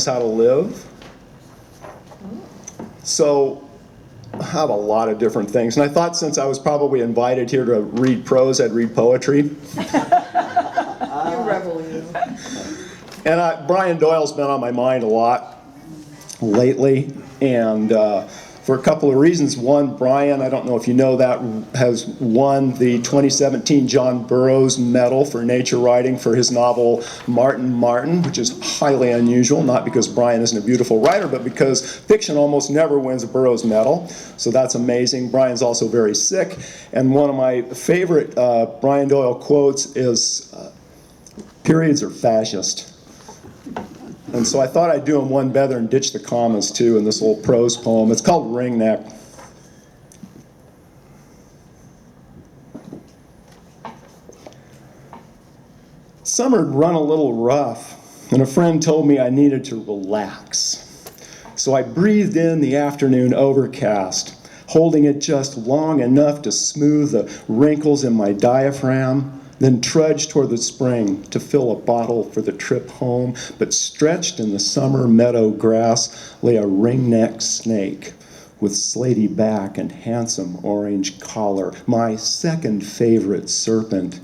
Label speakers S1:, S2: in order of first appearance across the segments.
S1: how to live. So I have a lot of different things. And I thought since I was probably invited here to read prose, I'd read poetry.
S2: You rebel, you.
S1: And Brian Doyle's been on my mind a lot lately. And for a couple of reasons. One, Brian, I don't know if you know that, has won the 2017 John Burroughs Medal for Nature Writing for his novel Martin Martin, which is highly unusual, not because Brian isn't a beautiful writer, but because fiction almost never wins a Burroughs Medal. So that's amazing. Brian's also very sick. And one of my favorite Brian Doyle quotes is, periods are fascist. And so I thought I'd do them one better and ditch the commas too in this little prose poem. It's called Ringneck. Summer had run a little rough, and a friend told me I needed to relax. So I breathed in the afternoon overcast, holding it just long enough to smooth the wrinkles in my diaphragm, then trudged toward the spring to fill a bottle for the trip home. But stretched in the summer meadow grass lay a ringneck snake with slaty back and handsome orange collar, my second favorite serpent,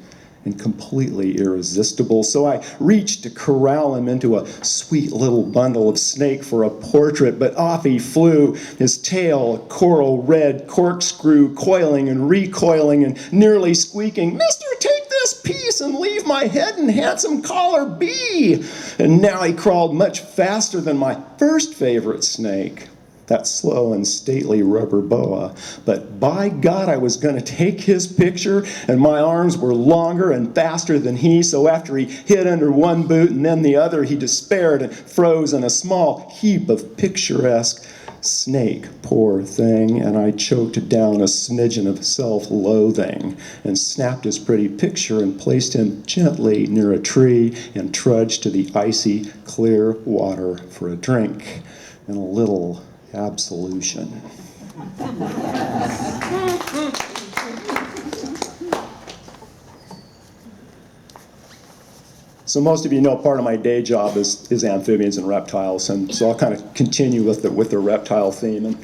S1: and completely irresistible. So I reached to corral him into a sweet little bundle of snake for a portrait, but off he flew, his tail a coral red corkscrew, coiling and recoiling and nearly squeaking, "Mister, take this piece and leave my head and handsome collar be!" And now he crawled much faster than my first favorite snake, that slow and stately rubber boa. But by God, I was going to take his picture, and my arms were longer and faster than he, so after he hid under one boot and then the other, he despaired and froze in a small heap of picturesque snake, poor thing, and I choked down a smidgen of self-loathing and snapped his pretty picture and placed him gently near a tree and trudged to the icy, clear water for a drink and a little absolution. So most of you know part of my day job is amphibians and reptiles, and so I'll kind of continue with the reptile theme. And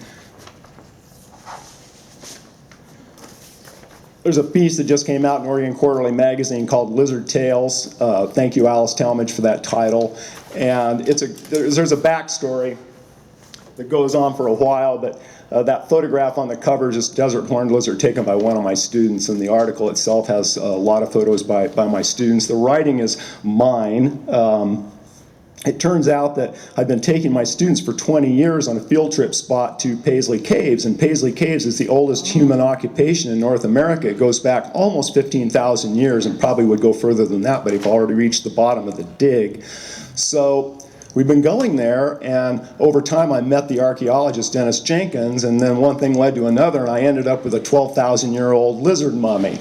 S1: there's a piece that just came out in Oregon Quarterly magazine called Lizard Tales. Thank you, Alice Talmadge, for that title. And there's a backstory that goes on for a while, but that photograph on the cover is this desert horned lizard taken by one of my students, and the article itself has a lot of photos by my students. The writing is mine. It turns out that I've been taking my students for 20 years on a field trip spot to Paisley Caves, and Paisley Caves is the oldest human occupation in North America. It goes back almost 15,000 years and probably would go further than that, but they've already reached the bottom of the dig. So we've been going there, and over time I met the archaeologist Dennis Jenkins, and then one thing led to another, and I ended up with a 12,000-year-old lizard mummy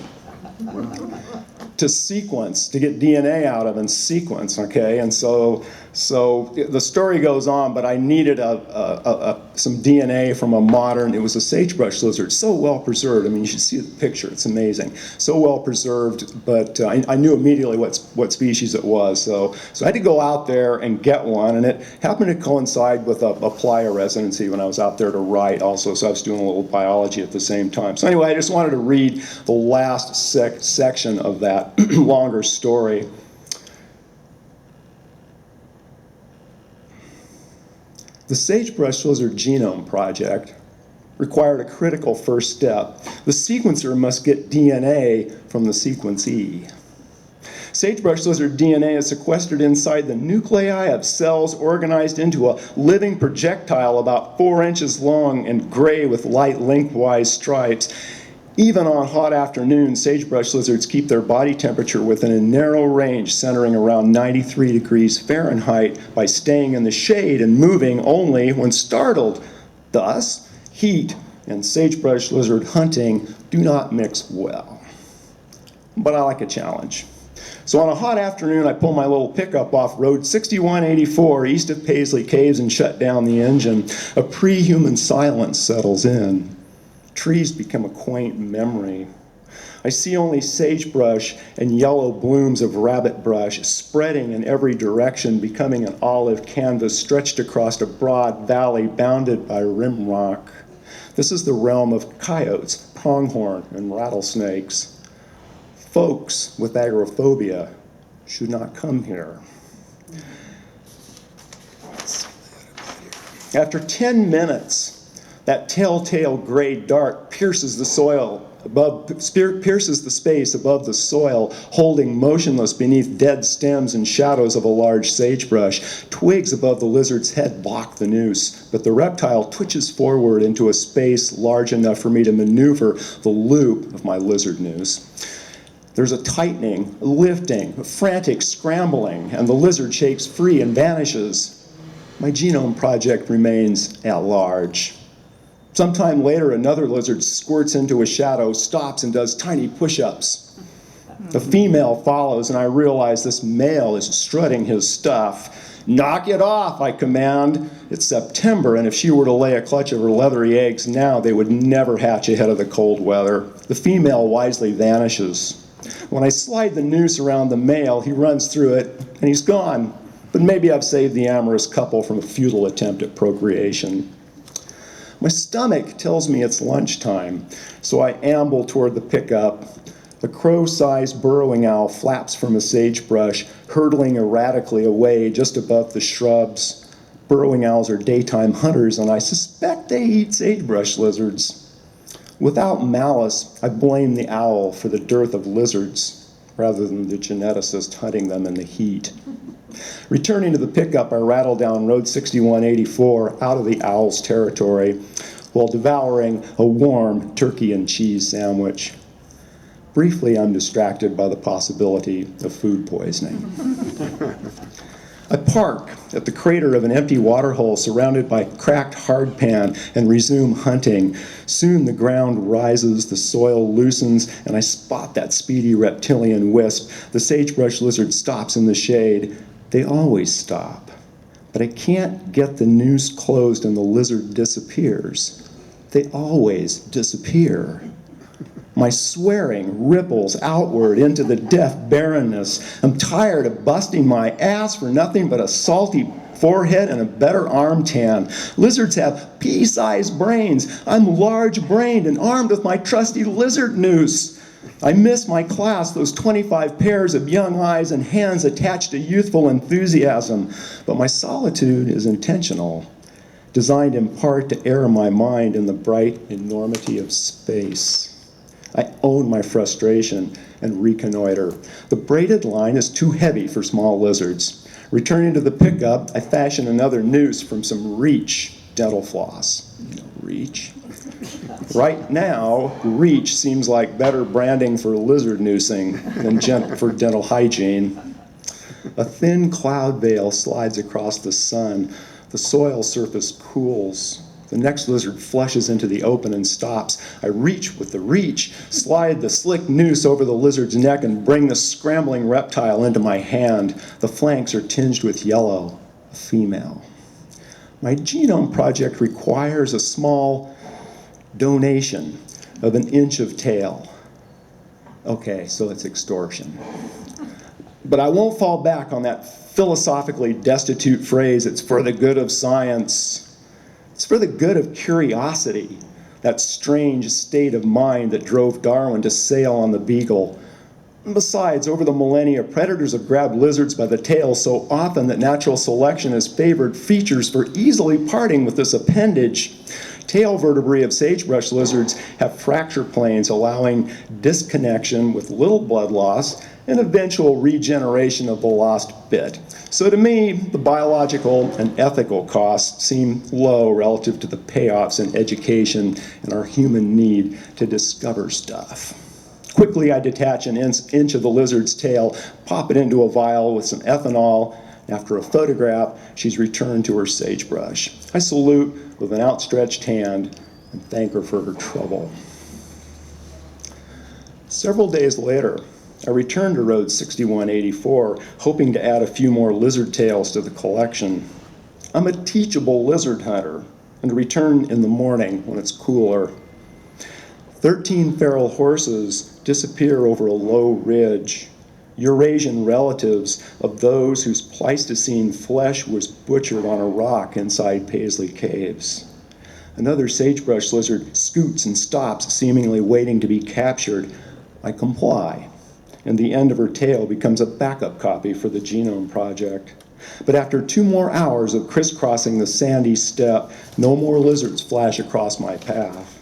S1: to sequence, to get DNA out of and sequence, okay? And so the story goes on, but I needed some DNA from a modern, it was a sagebrush lizard, so well preserved. I mean, you should see the picture, it's amazing. So well preserved, but I knew immediately what species it was. So I had to go out there and get one, and it happened to coincide with a playa residency when I was out there to write also, so I was doing a little biology at the same time. So anyway, I just wanted to read the last section of that longer story. The Sagebrush Lizard Genome Project required a critical first step. The sequencer must get DNA from the sequencee. Sagebrush lizard DNA is sequestered inside the nuclei of cells organized into a living projectile about 4 inches long and gray with light lengthwise stripes. Even on hot afternoons, sagebrush lizards keep their body temperature within a narrow range centering around 93 degrees Fahrenheit by staying in the shade and moving only when startled. Thus, heat and sagebrush lizard hunting do not mix well. But I like a challenge. So on a hot afternoon, I pull my little pickup off Road 6184 east of Paisley Caves and shut down the engine. A pre-human silence settles in. Trees become a quaint memory. I see only sagebrush and yellow blooms of rabbit brush spreading in every direction, becoming an olive canvas stretched across a broad valley bounded by rim rock. This is the realm of coyotes, pronghorn, and rattlesnakes. Folks with agoraphobia should not come here. After 10 minutes, that telltale gray dark pierces the space above the soil, holding motionless beneath dead stems and shadows of a large sagebrush. Twigs above the lizard's head block the noose, but the reptile twitches forward into a space large enough for me to maneuver the loop of my lizard noose. There's a tightening, a lifting, a frantic scrambling, and the lizard shakes free and vanishes. My genome project remains at large. Sometime later, another lizard squirts into a shadow, stops, and does tiny push-ups. The female follows, and I realize this male is strutting his stuff. Knock it off, I command. It's September, and if she were to lay a clutch of her leathery eggs now, they would never hatch ahead of the cold weather. The female wisely vanishes. When I slide the noose around the male, he runs through it, and he's gone. But maybe I've saved the amorous couple from a futile attempt at procreation. My stomach tells me it's lunchtime, so I amble toward the pickup. A crow-sized burrowing owl flaps from a sagebrush, hurtling erratically away just above the shrubs. Burrowing owls are daytime hunters, and I suspect they eat sagebrush lizards. Without malice, I blame the owl for the dearth of lizards, rather than the geneticist hunting them in the heat. Returning to the pickup, I rattle down Road 6184 out of the owl's territory while devouring a warm turkey and cheese sandwich. Briefly, I'm distracted by the possibility of food poisoning. I park at the crater of an empty waterhole surrounded by cracked hardpan and resume hunting. Soon the ground rises, the soil loosens, and I spot that speedy reptilian wisp. The sagebrush lizard stops in the shade. They always stop, but I can't get the noose closed and the lizard disappears. They always disappear. My swearing ripples outward into the deaf barrenness. I'm tired of busting my ass for nothing but a salty forehead and a better arm tan. Lizards have pea-sized brains. I'm large-brained and armed with my trusty lizard noose. I miss my class, those 25 pairs of young eyes and hands attached to youthful enthusiasm. But my solitude is intentional, designed in part to air my mind in the bright enormity of space. I own my frustration and reconnoiter. The braided line is too heavy for small lizards. Returning to the pickup, I fashion another noose from some Reach dental floss. Reach. Right now, Reach seems like better branding for lizard noosing than for dental hygiene. A thin cloud veil slides across the sun. The soil surface cools. The next lizard flushes into the open and stops. I reach with the reach, slide the slick noose over the lizard's neck, and bring the scrambling reptile into my hand. The flanks are tinged with yellow, a female. My genome project requires a small donation of 1 inch of tail. Okay, so it's extortion. But I won't fall back on that philosophically destitute phrase, it's for the good of science. It's for the good of curiosity, that strange state of mind that drove Darwin to sail on the Beagle. And besides, over the millennia, predators have grabbed lizards by the tail so often that natural selection has favored features for easily parting with this appendage. Tail vertebrae of sagebrush lizards have fracture planes, allowing disconnection with little blood loss and eventual regeneration of the lost bit. So to me, the biological and ethical costs seem low relative to the payoffs in education and our human need to discover stuff. Quickly, I detach 1 inch of the lizard's tail, pop it into a vial with some ethanol. After a photograph, she's returned to her sagebrush. I salute with an outstretched hand and thank her for her trouble. Several days later, I returned to Road 6184, hoping to add a few more lizard tails to the collection. I'm a teachable lizard hunter, and return in the morning when it's cooler. 13 feral horses disappear over a low ridge. Eurasian relatives of those whose Pleistocene flesh was butchered on a rock inside Paisley Caves. Another sagebrush lizard scoots and stops, seemingly waiting to be captured. I comply, and the end of her tail becomes a backup copy for the Genome Project. But after 2 more hours of crisscrossing the sandy steppe, no more lizards flash across my path.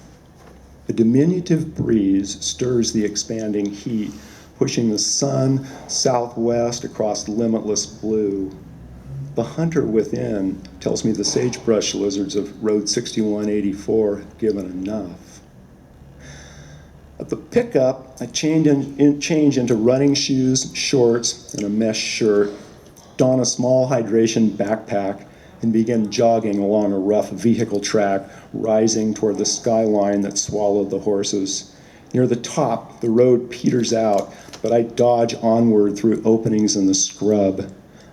S1: A diminutive breeze stirs the expanding heat, pushing the sun southwest across limitless blue. The hunter within tells me the sagebrush lizards of Road 6184 have given enough. At the pickup, I change into running shoes, shorts, and a mesh shirt, don a small hydration backpack, and begin jogging along a rough vehicle track, rising toward the skyline that swallowed the horses. Near the top, the road peters out, but I dodge onward through openings in the scrub.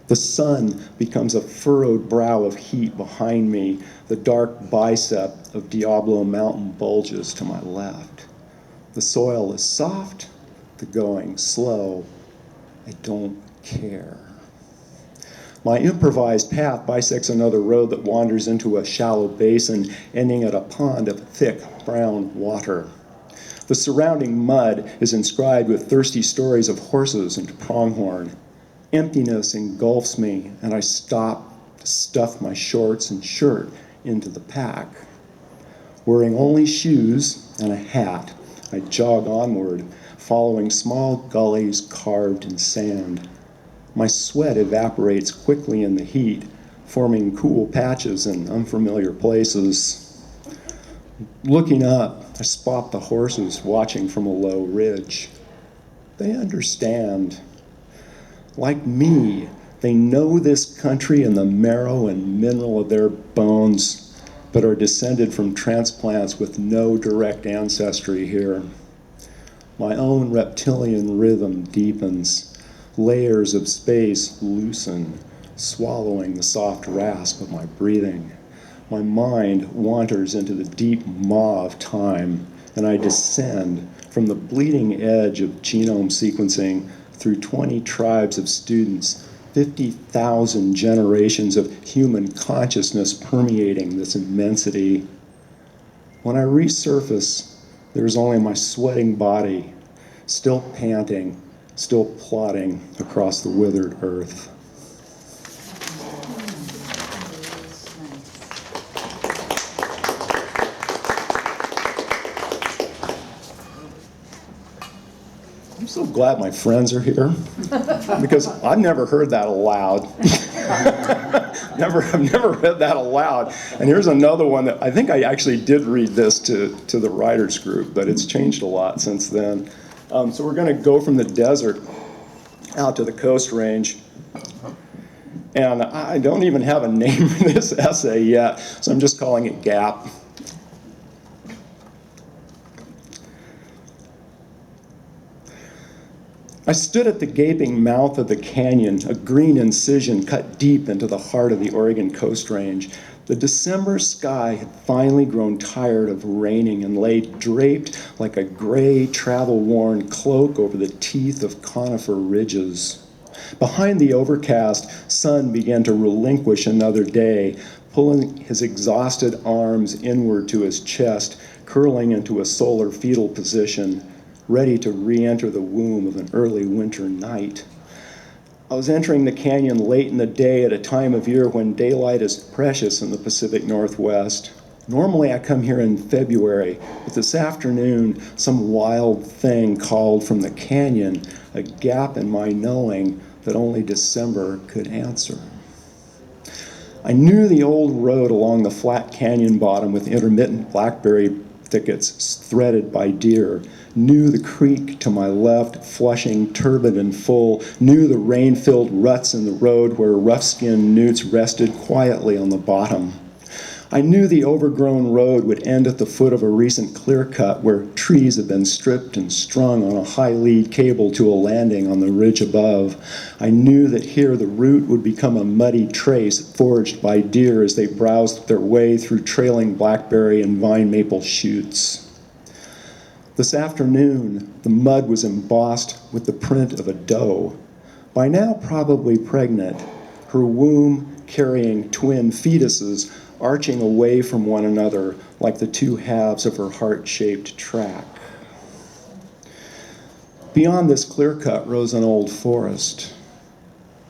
S1: The sun becomes a furrowed brow of heat behind me. The dark bicep of Diablo Mountain bulges to my left. The soil is soft, the going slow. I don't care. My improvised path bisects another road that wanders into a shallow basin, ending at a pond of thick brown water. The surrounding mud is inscribed with thirsty stories of horses and pronghorn. Emptiness engulfs me, and I stop to stuff my shorts and shirt into the pack. Wearing only shoes and a hat, I jog onward, following small gullies carved in sand. My sweat evaporates quickly in the heat, forming cool patches in unfamiliar places. Looking up, I spot the horses watching from a low ridge. They understand. Like me, they know this country and the marrow and mineral of their bones, but are descended from transplants with no direct ancestry here. My own reptilian rhythm deepens. Layers of space loosen, swallowing the soft rasp of my breathing. My mind wanders into the deep maw of time, and I descend from the bleeding edge of genome sequencing through 20 tribes of students, 50,000 generations of human consciousness permeating this immensity. When I resurface, there is only my sweating body, still panting, still plodding across the withered earth. I'm so glad my friends are here because I've never heard that aloud. I've never read that aloud. And here's another one that I think I actually did read this to the writers group, but it's changed a lot since then. So we're going to go from the desert out to the Coast Range. And I don't even have a name for this essay yet, so I'm just calling it Gap. I stood at the gaping mouth of the canyon, a green incision cut deep into the heart of the Oregon Coast Range. The December sky had finally grown tired of raining and lay draped like a gray, travel-worn cloak over the teeth of conifer ridges. Behind the overcast, sun began to relinquish another day, pulling his exhausted arms inward to his chest, curling into a solar fetal position, ready to re-enter the womb of an early winter night. I was entering the canyon late in the day at a time of year when daylight is precious in the Pacific Northwest. Normally I come here in February, but this afternoon some wild thing called from the canyon, a gap in my knowing that only December could answer. I knew the old road along the flat canyon bottom with intermittent blackberry thickets threaded by deer, knew the creek to my left, flushing, turbid and full, knew the rain-filled ruts in the road where rough-skinned newts rested quietly on the bottom. I knew the overgrown road would end at the foot of a recent clear-cut where trees had been stripped and strung on a high-lead cable to a landing on the ridge above. I knew that here the route would become a muddy trace forged by deer as they browsed their way through trailing blackberry and vine maple shoots. This afternoon, the mud was embossed with the print of a doe, by now probably pregnant, her womb carrying twin fetuses arching away from one another like the two halves of her heart-shaped track. Beyond this clear-cut rose an old forest.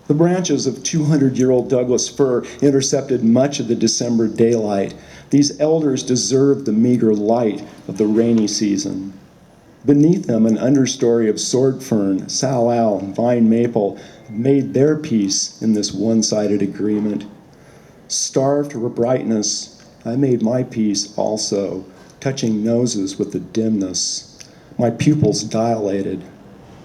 S1: The branches of 200-year-old Douglas fir intercepted much of the December daylight. These elders deserved the meager light of the rainy season. Beneath them, an understory of sword fern, salal, and vine maple made their peace in this one-sided agreement. Starved for brightness, I made my peace also, touching noses with the dimness. My pupils dilated.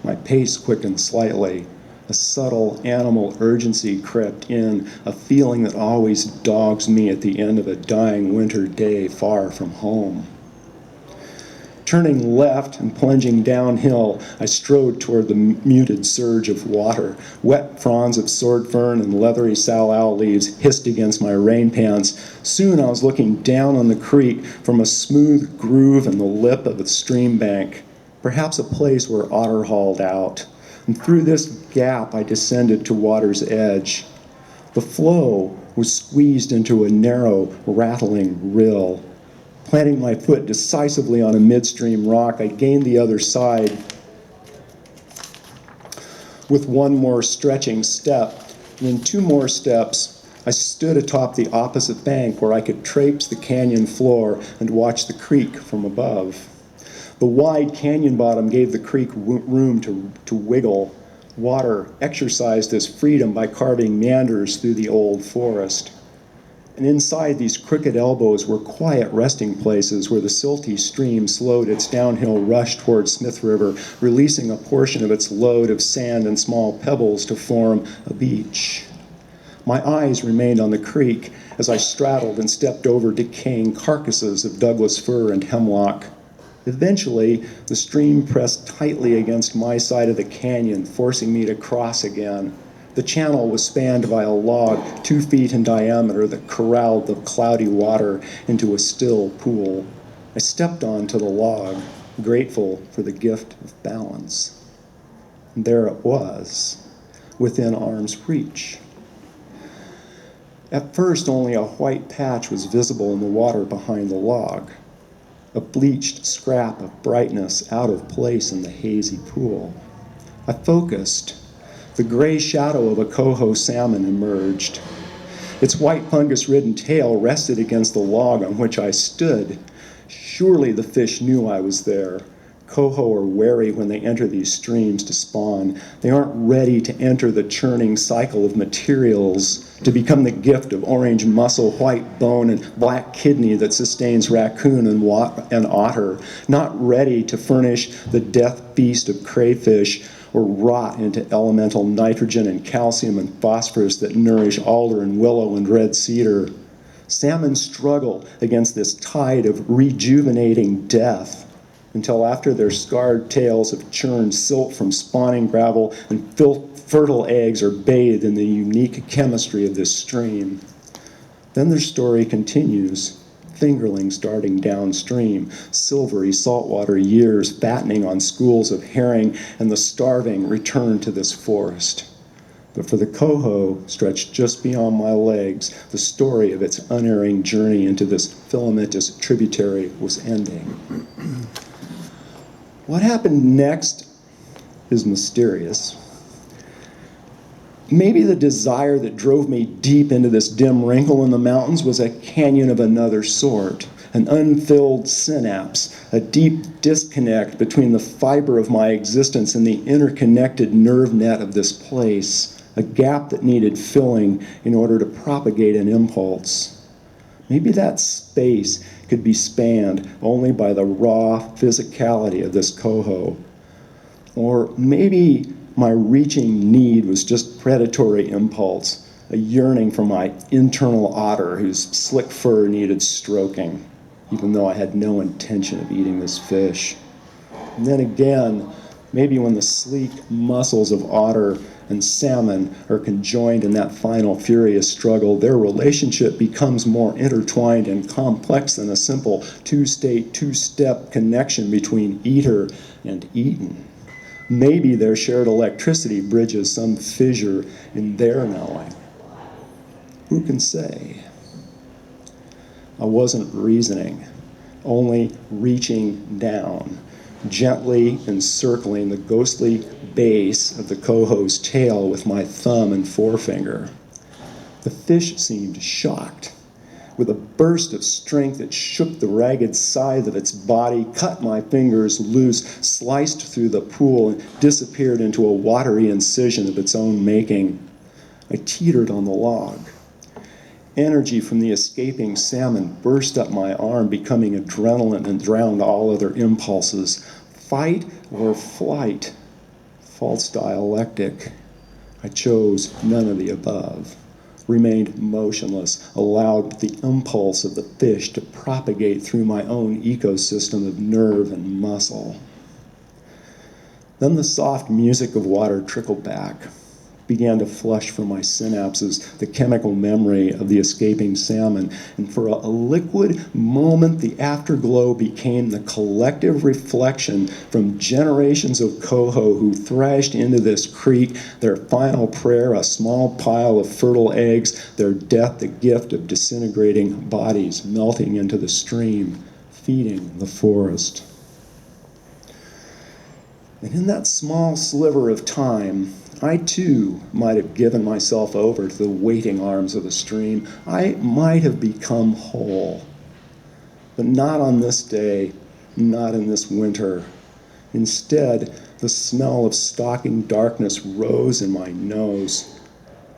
S1: My pace quickened slightly. A subtle animal urgency crept in, a feeling that always dogs me at the end of a dying winter day far from home. Turning left and plunging downhill, I strode toward the muted surge of water. Wet fronds of sword fern and leathery salal leaves hissed against my rain pants. Soon I was looking down on the creek from a smooth groove in the lip of the stream bank, perhaps a place where otter hauled out. And through this gap I descended to water's edge. The flow was squeezed into a narrow, rattling rill. Planting my foot decisively on a midstream rock, I gained the other side with one more stretching step. And in two more steps, I stood atop the opposite bank where I could traipse the canyon floor and watch the creek from above. The wide canyon bottom gave the creek room to wiggle. Water exercised this freedom by carving meanders through the old forest. And inside these crooked elbows were quiet resting places where the silty stream slowed its downhill rush toward Smith River, releasing a portion of its load of sand and small pebbles to form a beach. My eyes remained on the creek as I straddled and stepped over decaying carcasses of Douglas fir and hemlock. Eventually, the stream pressed tightly against my side of the canyon, forcing me to cross again. The channel was spanned by a log 2 feet in diameter that corralled the cloudy water into a still pool. I stepped onto the log, grateful for the gift of balance. And there it was, within arm's reach. At first, only a white patch was visible in the water behind the log, a bleached scrap of brightness out of place in the hazy pool. I focused. The gray shadow of a coho salmon emerged. Its white fungus-ridden tail rested against the log on which I stood. Surely the fish knew I was there. Coho are wary when they enter these streams to spawn. They aren't ready to enter the churning cycle of materials to become the gift of orange muscle, white bone, and black kidney that sustains raccoon and otter. Not ready to furnish the death feast of crayfish or rot into elemental nitrogen and calcium and phosphorus that nourish alder and willow and red cedar. Salmon struggle against this tide of rejuvenating death until after their scarred tails have churned silt from spawning gravel and fertile eggs are bathed in the unique chemistry of this stream. Then their story continues. Fingerlings darting downstream, silvery saltwater years fattening on schools of herring, and the starving return to this forest. But for the coho, stretched just beyond my legs, the story of its unerring journey into this filamentous tributary was ending. What happened next is mysterious. Maybe the desire that drove me deep into this dim wrinkle in the mountains was a canyon of another sort, an unfilled synapse, a deep disconnect between the fiber of my existence and the interconnected nerve net of this place, a gap that needed filling in order to propagate an impulse. Maybe that space could be spanned only by the raw physicality of this coho. Or maybe my reaching need was just predatory impulse, a yearning for my internal otter whose slick fur needed stroking, even though I had no intention of eating this fish. And then again, Maybe when the sleek muscles of otter and salmon are conjoined in that final furious struggle, their relationship becomes more intertwined and complex than a simple two-state, two-step connection between eater and eaten. Maybe their shared electricity bridges some fissure in their knowing. Who can say? I wasn't reasoning, only reaching down, gently encircling the ghostly base of the coho's tail with my thumb and forefinger. The fish seemed shocked. With a burst of strength that shook the ragged side of its body, cut my fingers loose, sliced through the pool, and disappeared into a watery incision of its own making. I teetered on the log. Energy from the escaping salmon burst up my arm, becoming adrenaline and drowned all other impulses. Fight or flight? False dialectic. I chose none of the above. Remained motionless, allowed the impulse of the fish to propagate through my own ecosystem of nerve and muscle. Then the soft music of water trickled back, began to flush from my synapses the chemical memory of the escaping salmon, and for a liquid moment the afterglow became the collective reflection from generations of coho who thrashed into this creek, their final prayer a small pile of fertile eggs, their death the gift of disintegrating bodies melting into the stream, feeding the forest. And in that small sliver of time, I too might have given myself over to the waiting arms of the stream. I might have become whole. But not on this day, not in this winter. Instead, the smell of stalking darkness rose in my nose.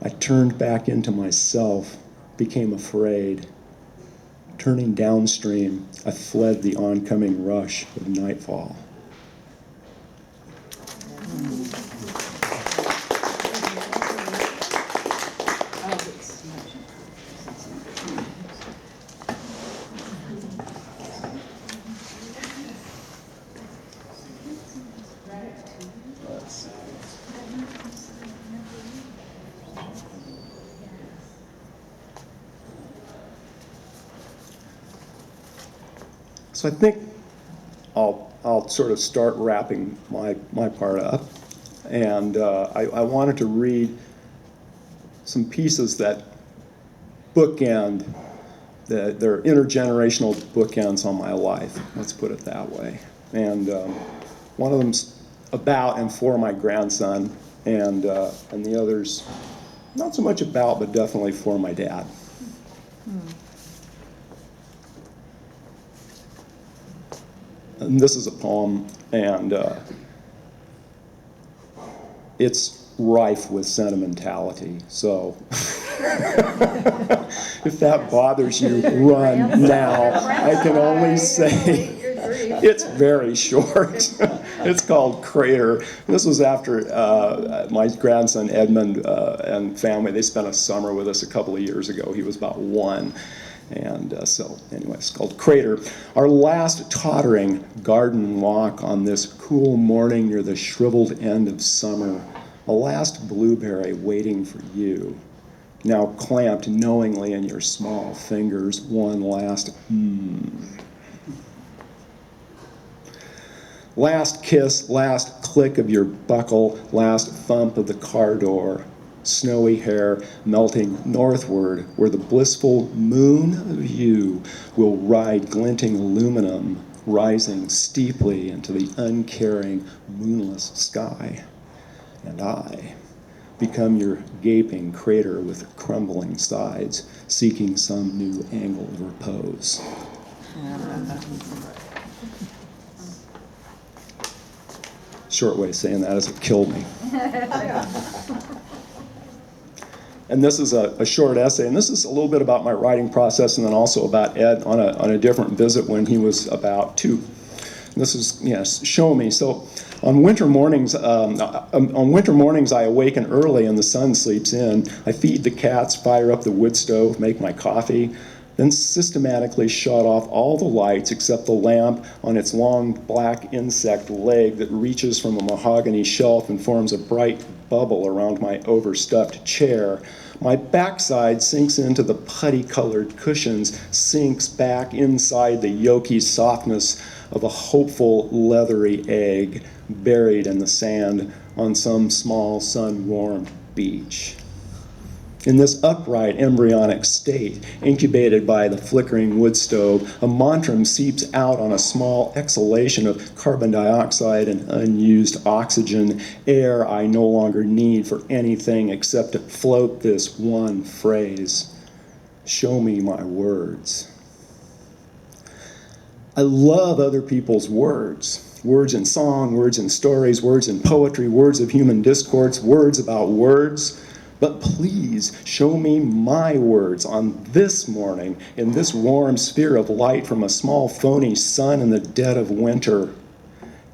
S1: I turned back into myself, became afraid. Turning downstream, I fled the oncoming rush of nightfall. So I think I'll sort of start wrapping my part up, and I wanted to read some pieces that bookend, they're intergenerational bookends on my life, let's put it that way. And one of them's about and for my grandson, and the other's not so much about, but definitely for my dad. And this is a poem, and it's rife with sentimentality. So if that bothers you, run now. I can only say it's very short. It's called Crater. This was after my grandson Edmund and family, they spent a summer with us a couple of years ago. He was about 1. And so anyway, it's called Crater. Our last tottering garden walk on this cool morning near the shriveled end of summer. A last blueberry waiting for you. Now clamped knowingly in your small fingers. One last Last kiss, last click of your buckle, last thump of the car door. Snowy hair melting northward where the blissful moon of you will ride glinting aluminum, rising steeply into the uncaring moonless sky. And I become your gaping crater with crumbling sides, seeking some new angle of repose. Short way of saying that is it killed me. And this is a short essay, and this is a little bit about my writing process, and then also about Ed on a different visit when he was about 2. And this is, show me. So on winter mornings, I awaken early and the sun sleeps in. I feed the cats, fire up the wood stove, make my coffee. then systematically shut off all the lights except the lamp on its long black insect leg that reaches from a mahogany shelf and forms a bright bubble around my overstuffed chair. My backside sinks into the putty-colored cushions, sinks back inside the yolky softness of a hopeful, leathery egg buried in the sand on some small, sun-warmed beach. In this upright embryonic state, incubated by the flickering wood stove, a mantram seeps out on a small exhalation of carbon dioxide and unused oxygen, air I no longer need for anything except to float this one phrase: show me my words. I love other people's words. Words in song, words in stories, words in poetry, words of human discourse, words about words. But please show me my words on this morning in this warm sphere of light from a small phony sun in the dead of winter.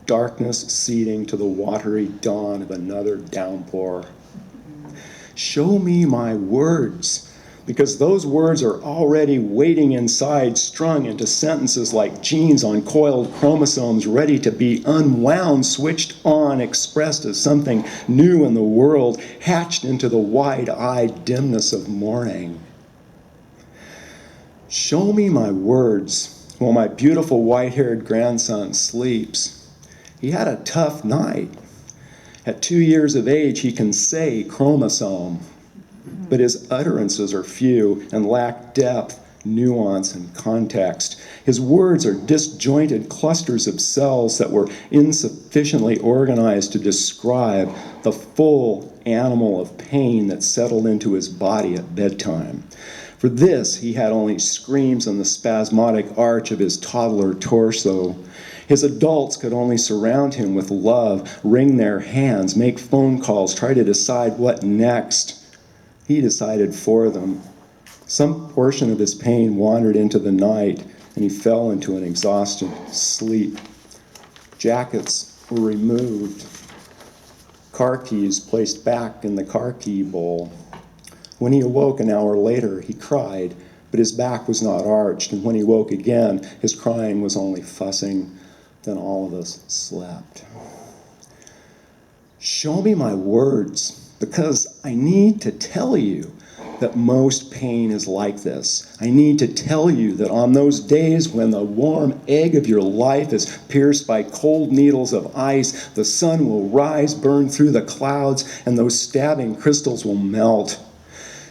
S1: Darkness ceding to the watery dawn of another downpour. Show me my words, because those words are already waiting inside, strung into sentences like genes on coiled chromosomes, ready to be unwound, switched on, expressed as something new in the world, hatched into the wide-eyed dimness of morning. Show me my words while my beautiful white-haired grandson sleeps. He had a tough night. At 2 years of age, he can say chromosome, but his utterances are few and lack depth, nuance, and context. His words are disjointed clusters of cells that were insufficiently organized to describe the full animal of pain that settled into his body at bedtime. For this, he had only screams and the spasmodic arch of his toddler torso. His adults could only surround him with love, wring their hands, make phone calls, try to decide what next. He decided for them. Some portion of his pain wandered into the night, and he fell into an exhausted sleep. Jackets were removed. Car keys placed back in the car key bowl. When he awoke an hour later, he cried, but his back was not arched, and when he woke again, his crying was only fussing. Then all of us slept. Show me my words, because I need to tell you that most pain is like this. I need to tell you that on those days when the warm egg of your life is pierced by cold needles of ice, the sun will rise, burn through the clouds, and those stabbing crystals will melt.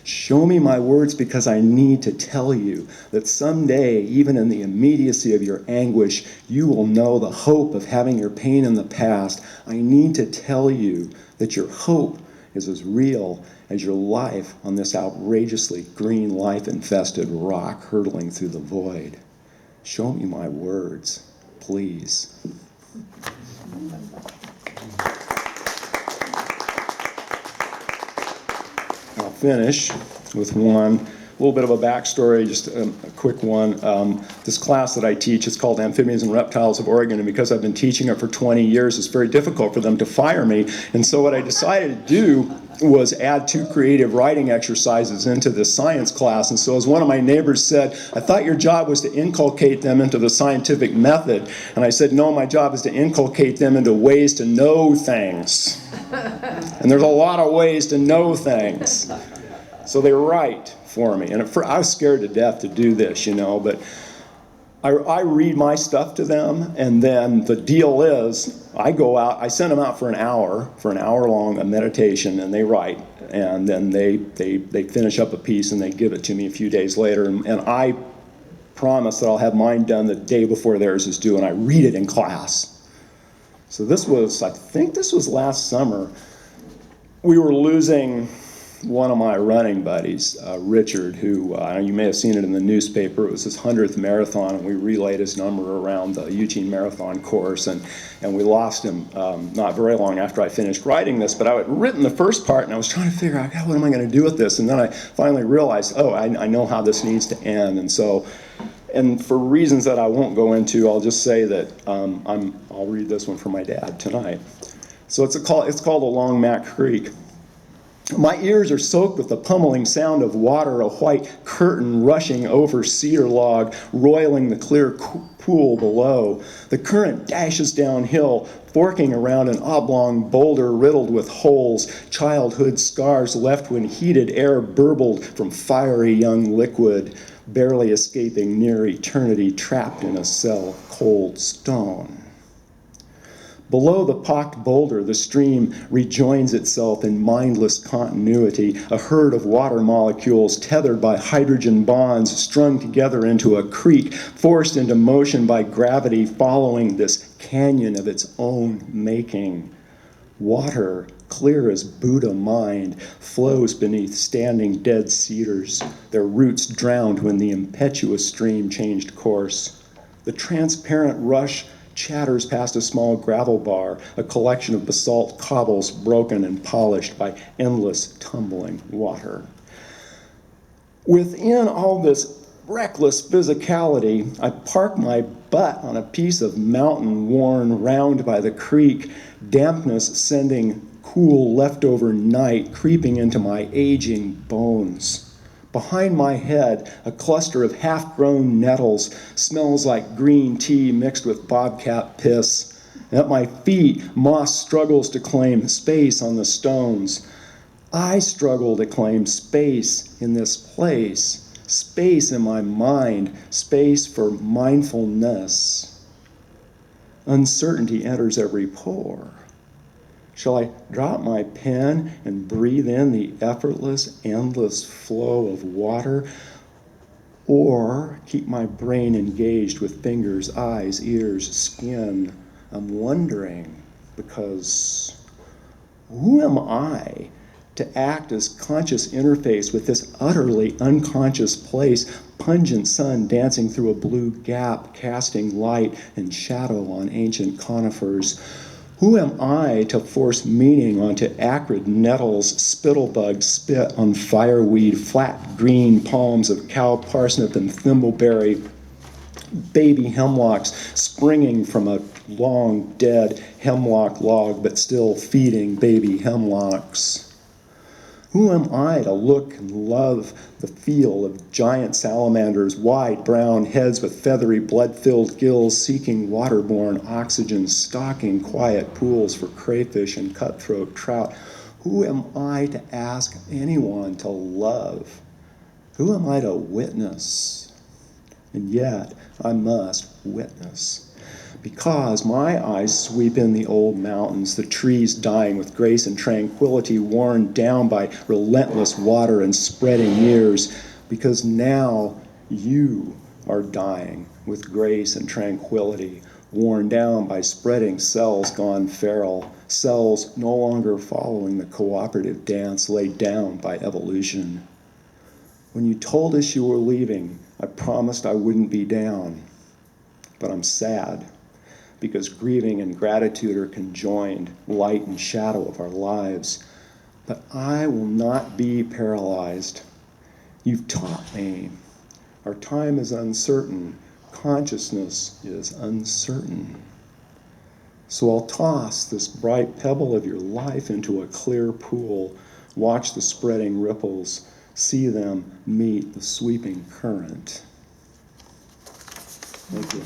S1: Show me my words, because I need to tell you that someday, even in the immediacy of your anguish, you will know the hope of having your pain in the past. I need to tell you that your hope is as real as your life on this outrageously green, life-infested rock hurtling through the void. Show me my words, please. I'll finish with one little bit of a backstory, just a quick one. This class that I teach is called Amphibians and Reptiles of Oregon, and because I've been teaching it for 20 years, it's very difficult for them to fire me. And so what I decided to do was add 2 creative writing exercises into this science class. And so as one of my neighbors said, I thought your job was to inculcate them into the scientific method. And I said, no, my job is to inculcate them into ways to know things. And there's a lot of ways to know things. So they write for me. And I was scared to death to do this, but I read my stuff to them, and then the deal is I go out, I send them out for an hour long, a meditation, and they write, and then they finish up a piece and they give it to me a few days later, and I promise that I'll have mine done the day before theirs is due, and I read it in class. So I think this was last summer. We were losing one of my running buddies, Richard, who you may have seen it in the newspaper. It was his 100th marathon, and we relayed his number around the Eugene marathon course, and we lost him not very long after I finished writing this. But I had written the first part, and I was trying to figure out, God, what am I going to do with this? And then I finally realized, I know how this needs to end. And for reasons that I won't go into, I'll just say that I'll read this one for my dad tonight. So it's called Along Mac Creek. My ears are soaked with the pummeling sound of water, a white curtain rushing over cedar log, roiling the clear pool below. The current dashes downhill, forking around an oblong boulder riddled with holes, childhood scars left when heated air burbled from fiery young liquid, barely escaping near eternity, trapped in a cell of cold stone. Below the pocked boulder, the stream rejoins itself in mindless continuity, a herd of water molecules tethered by hydrogen bonds strung together into a creek, forced into motion by gravity following this canyon of its own making. Water, clear as Buddha mind, flows beneath standing dead cedars, their roots drowned when the impetuous stream changed course. The transparent rush chatters past a small gravel bar, a collection of basalt cobbles broken and polished by endless tumbling water. Within all this reckless physicality, I park my butt on a piece of mountain worn round by the creek, dampness sending cool leftover night creeping into my aging bones. Behind my head, a cluster of half-grown nettles smells like green tea mixed with bobcat piss. At my feet, moss struggles to claim space on the stones. I struggle to claim space in this place, space in my mind, space for mindfulness. Uncertainty enters every pore. Shall I drop my pen and breathe in the effortless, endless flow of water, or keep my brain engaged with fingers, eyes, ears, skin? I'm wondering, because who am I to act as conscious interface with this utterly unconscious place, pungent sun dancing through a blue gap, casting light and shadow on ancient conifers? Who am I to force meaning onto acrid nettles, spittlebug spit on fireweed, flat green palms of cow parsnip and thimbleberry, baby hemlocks springing from a long dead hemlock log but still feeding baby hemlocks? Who am I to look and love the feel of giant salamanders, wide brown heads with feathery blood-filled gills seeking waterborne oxygen, stalking quiet pools for crayfish and cutthroat trout? Who am I to ask anyone to love? Who am I to witness? And yet I must witness. Because my eyes sweep in the old mountains, the trees dying with grace and tranquility, worn down by relentless water and spreading years. Because now you are dying with grace and tranquility, worn down by spreading cells gone feral, cells no longer following the cooperative dance laid down by evolution. When you told us you were leaving, I promised I wouldn't be down, but I'm sad. Because grieving and gratitude are conjoined, light and shadow of our lives. But I will not be paralyzed. You've taught me. Our time is uncertain. Consciousness is uncertain. So I'll toss this bright pebble of your life into a clear pool, watch the spreading ripples, see them meet the sweeping current. Thank you.